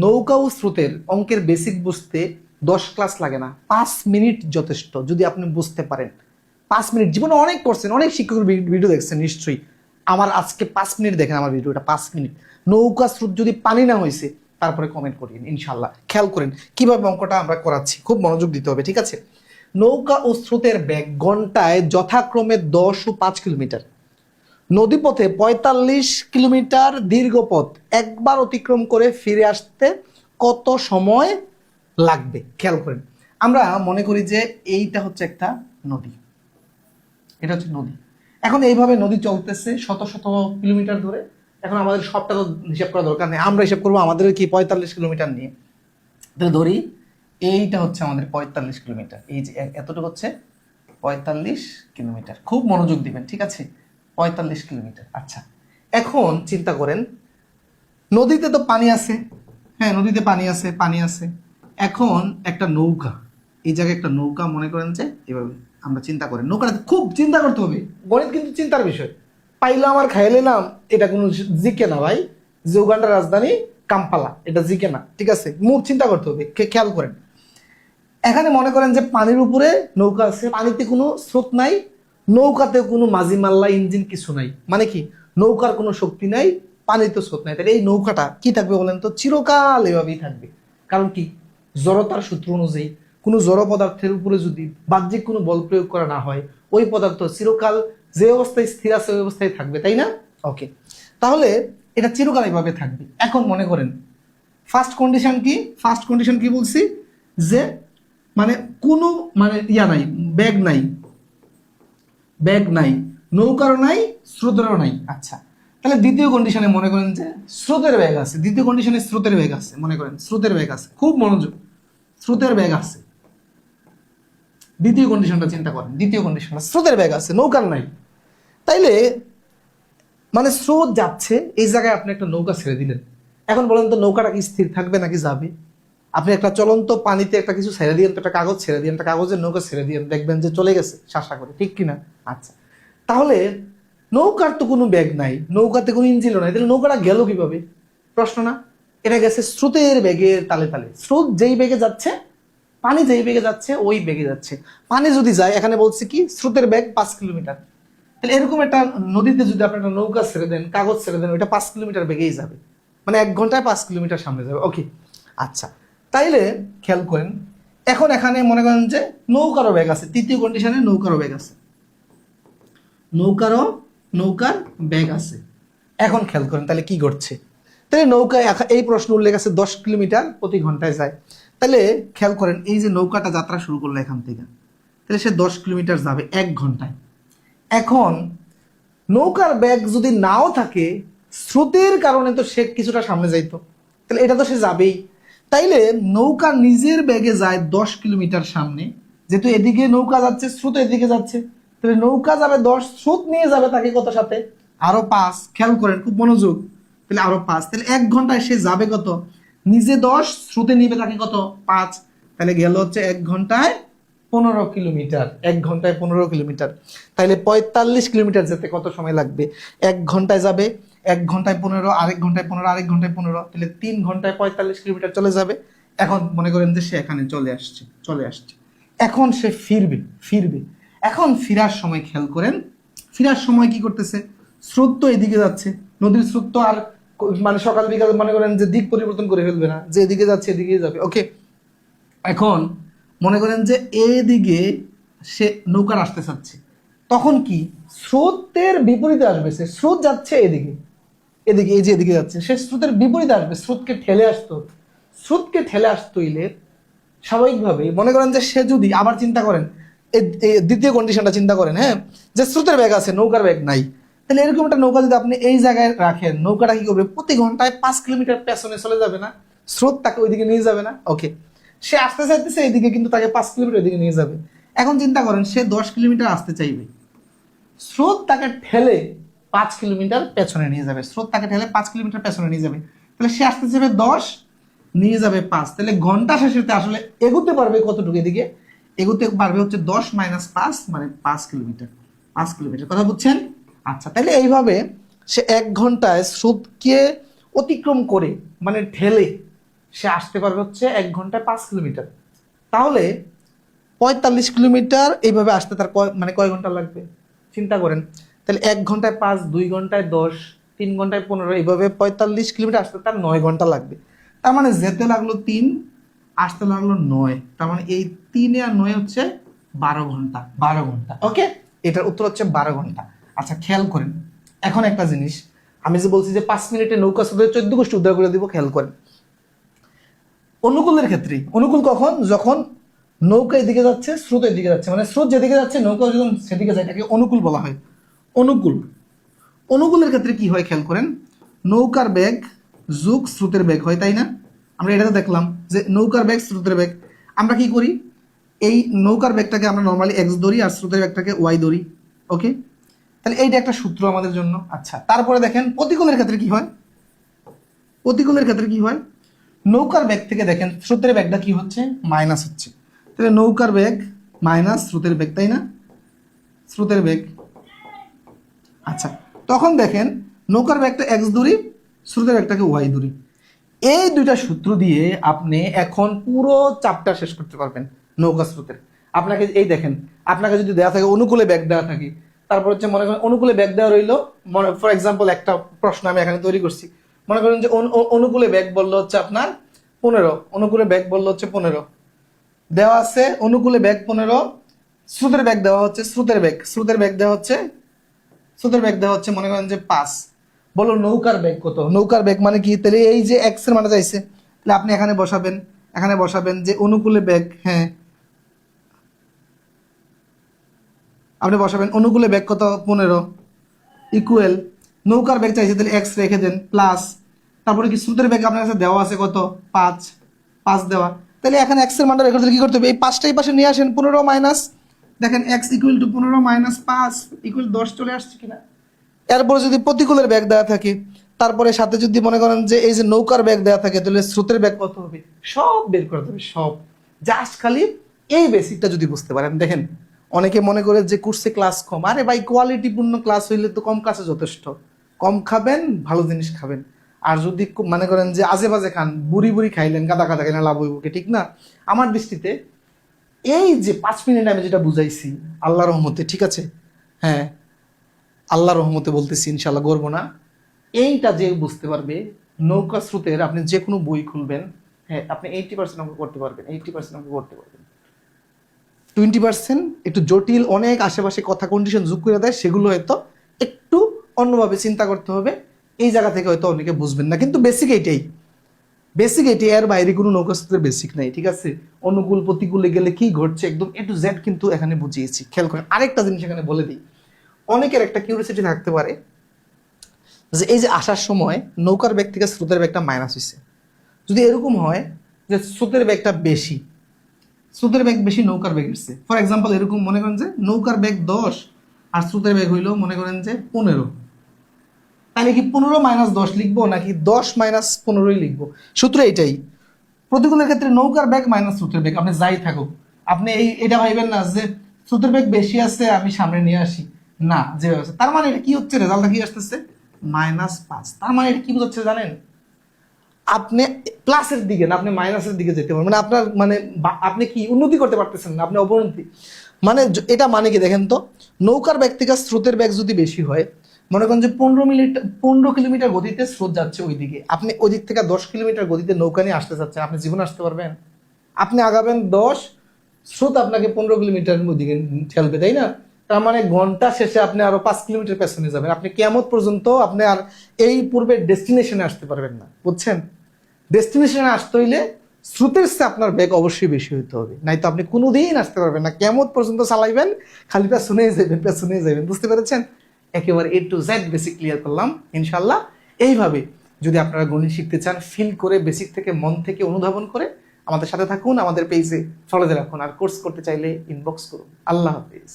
নৌকা ও স্রোতের অঙ্কের বেসিক বুঝতে 10 ক্লাস লাগে না, 5 মিনিট যথেষ্ট যদি আপনি বুঝতে পারেন। 5 মিনিট, জীবনে অনেক করছেন, অনেক শিক্ষকের ভিডিও দেখছেন নিশ্চয়ই। আমার আজকে 5 মিনিট দেখেন আমার ভিডিওটা, 5 মিনিট। নৌকা স্রোত যদি পানি না হয়েছে তারপরে কমেন্ট করিন ইনশাল্লাহ। খেয়াল করেন কিভাবে অঙ্কটা আমরা করাচ্ছি, খুব মনোযোগ দিতে হবে, ঠিক আছে? নৌকা ও স্রোতের বেগ ঘন্টায় যথাক্রমে 10 ও 5 কিলোমিটার। নদীপথে 45 কিলোমিটার দীর্ঘ পথ একবার অতিক্রম করে ফিরে আসতে কত সময় লাগবে? খেয়াল করেন, আমরা মনে করি যে এইটা হচ্ছে একটা নদী, এটা হচ্ছে নদী। এখন এইভাবে নদী চলতেছে শত শত কিলোমিটার ধরে। এখন আমাদের সবটা তো হিসাব করা দরকার নেই, আমরা হিসাব করবো আমাদের কি 45 কিলোমিটার নিয়ে। তাহলে ধরি এইটা হচ্ছে আমাদের 45 কিলোমিটার, এই যে এতটুকু হচ্ছে 45 কিলোমিটার। খুব মনোযোগ দিবেন, ঠিক আছে? 45 কিলোমিটার। আচ্ছা, এখন চিন্তা করেন নদীতে তো পানি আছে, হ্যাঁ নদীতে পানি আছে, পানি আছে। এখন একটা নৌকা, এই জায়গায় একটা নৌকা মনে করেন যে এভাবে আমরা চিন্তা করেন, নৌকাটা খুব চিন্তা করতে হবে, গণিত কিন্তু চিন্তার বিষয়। পাইলাম আর খাইলাম এটা কোনো জিকে না ভাই, যে উগান্ডার রাজধানী কাম্পালা, এটা জিকে না, ঠিক আছে? মুখ চিন্তা করতে হবে, খেয়াল করেন। এখানে মনে করেন যে পানির উপরে নৌকা আছে, পানিতে কোনো স্রোত নাই, নৌকাতে কোনো মাঝি মাল্লা ইঞ্জিন কিছু নাই, মানে কি নৌকার কোনো শক্তি নাই, পানিতে স্রোত নাই। তাহলে এই নৌকাটা কি থাকবে বলেন তো? চিরকাল এভাবেই থাকবে। কারণ কি, জড়তার সূত্র অনুযায়ী কোনো জড় পদার্থের উপরে যদি বাহ্যিক কোনো বল প্রয়োগ করা না হয়, ওই পদার্থ চিরকাল যে অবস্থায় স্থির আছে ওই অবস্থায় থাকবে, তাই না? ওকে, তাহলে এটা চিরকাল এভাবে থাকবে। এখন মনে করেন ফার্স্ট কন্ডিশন কি? ফার্স্ট কন্ডিশন কি বলছি? যে মানে কোনো মানে ইয়া নাই, ব্যাগ নাই, ব্যাগ নাই, নৌকারও নাই, স্রোতেরও নাই। আচ্ছা, তাহলে দ্বিতীয় কন্ডিশনে মনে করেন যে স্রোতের ব্যাগ আছে। দ্বিতীয় কন্ডিশনে স্রোতের ব্যাগ আছে, মনে করেন স্রোতের ব্যাগ আছে, খুব মনোযোগ, স্রোতের ব্যাগ আছে। দ্বিতীয় কন্ডিশনটা চিন্তা করেন, দ্বিতীয় কন্ডিশনটা স্রোতের ব্যাগ আছে, নৌকার নাই। তাইলে মানে স্রোত যাচ্ছে, এই জায়গায় আপনি একটা নৌকা ছেড়ে দিলেন। এখন বলেন তো নৌকাটা কি স্থির থাকবে নাকি যাবে? আপনি একটা চলন্ত পানিতে একটা কিছু ছেড়ে দিয়েন, তো একটা কাগজ ছেড়ে দিয়েন, একটা কাগজের নৌকা ছেড়ে দিয়েন, দেখবেন যে চলে গেছে শাসা করে, ঠিক কিনা? আচ্ছা, তাহলে নৌকার তো কোনো ব্যাগ নাই, নৌকাতে কোনো ইঞ্জিনও নাই, তাহলে নৌকাটা গেল কিভাবে? প্রশ্ন না? এটা গেছে স্রোতের বেগের তালে তালে। স্রোত যেই বেগে যাচ্ছে, পানি যেই বেগে যাচ্ছে ওই বেগে যাচ্ছে। পানি যদি যায়, এখানে বলছে কি স্রোতের বেগ 5 কিলোমিটার, তাহলে এরকম একটা নদীতে যদি আপনি একটা নৌকা ছেড়ে দেন, কাগজ ছেড়ে দেন, ওইটা 5 কিলোমিটার বেগেই যাবে, মানে 1 ঘন্টায় 5 কিলোমিটার সামনে যাবে। ওকে, আচ্ছা, তাইলে খেয়াল করেন এখন এখানে মনে করেন যে নৌকারও ব্যাগ আছে, তৃতীয় কন্ডিশনে নৌকারও ব্যাগ আছে, নৌকার ব্যাগ আছে। এখন খেয়াল করেন তাহলে কি ঘটছে? তাহলে নৌকা এই প্রশ্ন উল্লেখ আছে 10 কিলোমিটার প্রতি ঘন্টায় যায়। তাহলে খেয়াল করেন এই যে নৌকাটা যাত্রা শুরু করলো এখান থেকে, তাহলে সে 10 কিলোমিটার যাবে 1 ঘন্টায়। এখন নৌকার ব্যাগ যদি নাও থাকে, স্রোতের কারণে তো সে কিছুটা সামনে যাইতো, তাহলে এটা তো সে যাবেই। তাইলে নৌকা নিজের ব্যাগে যায় 10 কিলোমিটার সামনে, যেহেতু এদিকে নৌকা যাচ্ছে, স্রোত এদিকে যাচ্ছে, তাহলে নৌকা যাবে 10, স্রোত নিয়ে যাবে তাকে কত সাথে? আরো 5। খেয়াল করেন, খুব মনোযোগ, তাহলে আরো 5, তাহলে 1 ঘন্টায় সে যাবে কত? নিজে 10, স্রোতে নিবে তাকে কত? 5। তাহলে গেল হচ্ছে 1 ঘন্টায় 15 কিলোমিটার, 1 ঘন্টায় 15 কিলোমিটার। তাহলে 45 কিলোমিটার যেতে কত সময় লাগবে? 1 ঘন্টায় যাবে, 1 ঘন্টায় 15, আরেক ঘন্টায় 15, আরেক ঘন্টায় 15, তাহলে 3 ঘন্টায় 45 কিলোমিটার চলে যাবে। এখন মনে করেন যে সে এখানে চলে আসছে। এখন সে ফিরবে। এখন ফিরার সময় খেয়াল করেন, ফিরার সময় কি করতেছে? স্রোত তো এদিকে যাচ্ছে, নদীর স্রোত তো আর মানে সকাল বিকাল মনে করেন যে দিক পরিবর্তন করে ফেলবে না, যে এদিকে যাচ্ছে এদিকে যাবে। ওকে, এখন মনে করেন যে এদিকে সে নৌকার আসতে চাচ্ছে, তখন কি স্রোতের বিপরীতে আসবে? সে স্রোত যাচ্ছে এদিকে, এই যে এদিকে যাচ্ছে, সে স্রোতের বিপরীতে আসবে, স্রোতকে ঠেলে আসতে হইলে স্বাভাবিকভাবে মনে করেন যে সে যদি আবার চিন্তা করেন দ্বিতীয় কন্ডিশনটা চিন্তা করেন, হ্যাঁ, যে স্রোতের ব্যাগ আছে, নৌকার ব্যাগ নাই, তাহলে এরকম একটা নৌকা যদি আপনি এই জায়গায় রাখেন, নৌকাটা কি করবে? প্রতি ঘন্টায় 5 কিলোমিটার পেছনে চলে যাবে না? স্রোত তাকে ওইদিকে নিয়ে যাবে না? ওকে, সে আসতে চাইতেছে এইদিকে, কিন্তু তাকে 5 কিলোমিটার এদিকে নিয়ে যাবে। এখন চিন্তা করেন সে 10 কিলোমিটার আসতে চাইবে, স্রোত তাকে ঠেলে 5 কিলোমিটার পেছনে নিয়ে যাবে, স্রোত তাকে ঠেলে 5 কিলোমিটার পেছনে নিয়ে যাবে। তাহলে সে আসতে চাইবে 10, নিয়ে যাবে 5, তাহলে ঘন্টা শেষেতে আসলে এগোতে পারবে কতটুকু? এদিকে এগোতে পারবে হচ্ছে 10 - 5 মানে 5 কিলোমিটার। 5 কিলোমিটার, কথা বুঝছেন? আচ্ছা, তাহলে এইভাবে সে 1 ঘন্টায় স্রোতকে অতিক্রম করে মানে ঠেলে সে আসতে পারবে হচ্ছে 1 ঘন্টায় 5 কিলোমিটার। তাহলে 45 কিলোমিটার এইভাবে আসতে তার মানে কয় ঘন্টা লাগবে চিন্তা করেন। তাহলে 1 ঘন্টায় 5, 2 ঘন্টায় 10, 3 ঘন্টায় 15, এইভাবে 45 কিলোমিটার আসতে তার 9 ঘন্টা লাগবে। তার মানে যেতে লাগলো 3, আসতে লাগলো 9, তার মানে এই 3 আর 9 হচ্ছে 12 ঘন্টা। 12 ঘন্টা, ওকে, এটার উত্তর হচ্ছে 12 ঘন্টা। আচ্ছা খেয়াল করেন এখন একটা জিনিস, আমি যে বলছি যে 5 মিনিটে নৌকা স্রোতের 14 গোষ্ঠী উদ্ধার করে দিব, খেয়াল করেন অনুকূলের ক্ষেত্রে। অনুকূল কখন? যখন নৌকা এদিকে যাচ্ছে, স্রোত এদিকে যাচ্ছে, মানে স্রোত যেদিকে যাচ্ছে নৌকা যখন সেদিকে যায়, এটাকে অনুকূল বলা হয়। অনুকূল, অনুকূলের ক্ষেত্রে কি হয় খেয়াল করেন, নৌকার বেগ যোগ স্রোতের বেগ হয়, তাই না? আমরা এটাতে দেখলাম যে নৌকার বেগ স্রোতের বেগ। আমরা কি করি, এই নৌকার বেগটাকে আমরা নর্মালি এক্স ধরি আর স্রোতের বেগটাকে ওয়াই ধরি, ওকে। তাহলে এইটা একটা সূত্র আমাদের জন্য। আচ্ছা তারপরে দেখেন প্রতিকূলের ক্ষেত্রে কি হয়। প্রতিকূলের ক্ষেত্রে কি হয়, নৌকার বেগ থেকে দেখেন স্রোতের বেগটা কি হচ্ছে, মাইনাস হচ্ছে। তাহলে নৌকার বেগ মাইনাস স্রোতের বেগ, তাই না? স্রোতের বেগ। আচ্ছা তখন দেখেন নৌকার বেগটা এক্স ধরি, স্রোতের বেগটাকে ওয়াই ধরি। এই দুইটা সূত্র দিয়ে আপনি এখন পুরো চাপটা শেষ করতে পারবেন নৌকা স্রোতের। আপনাকে এই দেখেন, আপনাকে যদি দেওয়া থাকে অনুকূলে বেগ দেওয়া থাকে, তারপর হচ্ছে মনে করেন অনুকূলে বেগ দেওয়া রইলো, মনে ফর এক্সাম্পল একটা প্রশ্ন আমি এখানে তৈরি করছি, মনে করেন যে অনুকূলে বেগ বললো হচ্ছে আপনার 15, অনুকূলে বেগ বললো হচ্ছে 15 দেওয়া আছে, অনুকূলে বেগ 15, স্রোতের বেগ দেওয়া হচ্ছে, স্রোতের বেগ দেওয়া হচ্ছে, স্রোতের বেগ দেওয়া হচ্ছে মনে করেন যে 5। বলো নৌকার বেগ কত? নৌকার বেগ মানে কি, তাহলে এই যে এক্স এর মানে চাইছে, তাহলে আপনি এখানে বসাবেন, এখানে বসাবেন যে অনুকূলে বেগ, হ্যাঁ আপনি বসাবেন অনুকূলে বেগ কত 15 ইকুয়াল নৌকার বেগ চাইছে, তাহলে এক্স রেখে দেন প্লাস, তারপরে কি স্রোতের বেগ আপনার কাছে দেওয়া আছে কত 5, 5 দেওয়া, তাহলে এখানে এক্স এর মানটা রেখে দিলে কি করতে হবে, এই 5টা এই পাশে নিয়ে আসেন, 15 মাইনাস, দেখেন x equal to 15 minus 5 equal 10 চলে আসছে কিনা। এরপরে যদি প্রতিকূলের বেগ দেওয়া থাকে, তারপরে সাথে যদি মনে করেন যে এই যে নৌকার বেগ দেওয়া থাকে, তাহলে স্রোতের বেগ কত হবে সব বের করে দেবে, সব। জাস্ট খালি এই বেসিকটা যদি বুঝতে পারেন। দেখেন অনেকে মনে করে যে কোর্সে ক্লাস কম, আরে ভাই কোয়ালিটিপূর্ণ ক্লাস হইলে তো কম ক্লাসে যথেষ্ট। কম খাবেন, ভালো জিনিস খাবেন। আর যদি মনে করেন যে আজে বাজে খান, বুড়ি বুড়ি খাইলেন, গাদা গাদা খাইলেন, লাভ হইব কি, ঠিক না? আমার দৃষ্টিতে এই যে 5 মিনিট আমি যেটা বুঝাইছি আল্লাহর রহমতে, ঠিক আছে, হ্যাঁ আল্লাহর রহমতে বলতেছি, ইনশাল্লাহ গর্ব না, এইটা যে বুঝতে পারবে নৌকা স্রোতের, আপনি যে কোনো বই খুলবেন, হ্যাঁ আপনি 80% অঙ্ক করতে পারবেন, 80% অঙ্ক করতে পারবেন। 20% একটু জটিল অনেক আশেপাশে কথা কন্ডিশন যোগ করে দেয়, সেগুলো হয়তো একটু অন্যভাবে চিন্তা করতে হবে, এই জায়গা থেকে হয়তো অনেকে বুঝবেন না, কিন্তু বেসিক এইটাই, বেসিক এটি, এর বাইরে কোনো নৌকা স্রোতের বেসিক নাই, ঠিক আছে? অনুকূল প্রতিকূলে গেলে কি ঘটছে একদম এ টু জেড কিন্তু এখানে বুঝিয়েছি। খেয়াল করেন আরেকটা জিনিস এখানে বলে দিই, অনেকের একটা কিউরিওসিটি থাকতে পারে যে এই যে আসার সময় নৌকার বেগ থেকে স্রোতের বেগটা মাইনাস হয়েছে, যদি এরকম হয় যে স্রোতের বেগটা বেশি, স্রোতের বেগ বেশি নৌকার বেগ এসছে, ফর এক্সাম্পল এরকম মনে করেন যে নৌকার বেগ 10 আর স্রোতের বেগ হইলো মনে করেন যে 15, তাহলে কি 15 মাইনাস 10 লিখবো নাকি 10 মাইনাস 15 লিখবো? সূত্র এটাই, প্রতিকূলের ক্ষেত্রে নৌকার বেগ মাইনাস স্রোতের বেগ, আপনি যাই থাকুক আপনি এটা ভাইবেন না যে স্রোতের বেগ বেশি আছে আমি সামনে নিয়ে আসি, না যে তার মানে এটা কি হচ্ছে, রেজাল্টটা কি আসতেছে -5। তার মানে এটা কি বোঝাচ্ছে জানেন, আপনি প্লাসের দিকে না আপনি মাইনাসের দিকে যেতে পারবেন, মানে আপনার মানে আপনি কি উন্নতি করতে পারতেছেন না, আপনি অবনতি। মানে এটা মানে কি দেখেন তো, নৌকার বেগ থেকে স্রোতের বেগ যদি বেশি হয়, মনে করেন যে 15 কিলোমিটার গতিতে স্রোত যাচ্ছে ওইদিকে, আপনি ওই দিক থেকে 10 কিলোমিটার গতিতে নৌকা নিয়ে আসতে চাচ্ছেন, আপনি জীবনে আসতে পারবেন? আপনি আগাবেন 10, স্রোত আপনাকে 15 কিলোমিটার ওইদিকে ঠেলবে, তাই না? তার মানে ঘন্টা শেষে আপনি আরো 5 কিলোমিটার পেছনে যাবেন, আপনি কিয়ামত পর্যন্ত আপনি আর এই পূর্বের ডেস্টিনেশনে আসতে পারবেন না, বুঝছেন? ডেস্টিনেশনে আসতে হইলে স্রোতের চেয়ে আপনার বেগ অবশ্যই বেশি হইতে হবে, নাই তো আপনি কোনোদিন আসতে পারবেন না, কিয়ামত পর্যন্ত চালাইবেন খালি পেছনেই যাবেন, পেছনেই যাবেন, বুঝতে পেরেছেন? একেবারে A to Z basic clear করলাম ইনশাল্লাহ। এইভাবে যদি আপনারা গণিত শিখতে চান, ফিল করে বেসিক থেকে মন থেকে অনুধাবন করে আমাদের সাথে থাকুন, আমাদের পেজে ফলো দিয়ে রাখুন, আর কোর্স করতে চাইলে ইনবক্স করুন। আল্লাহ হাফিজ।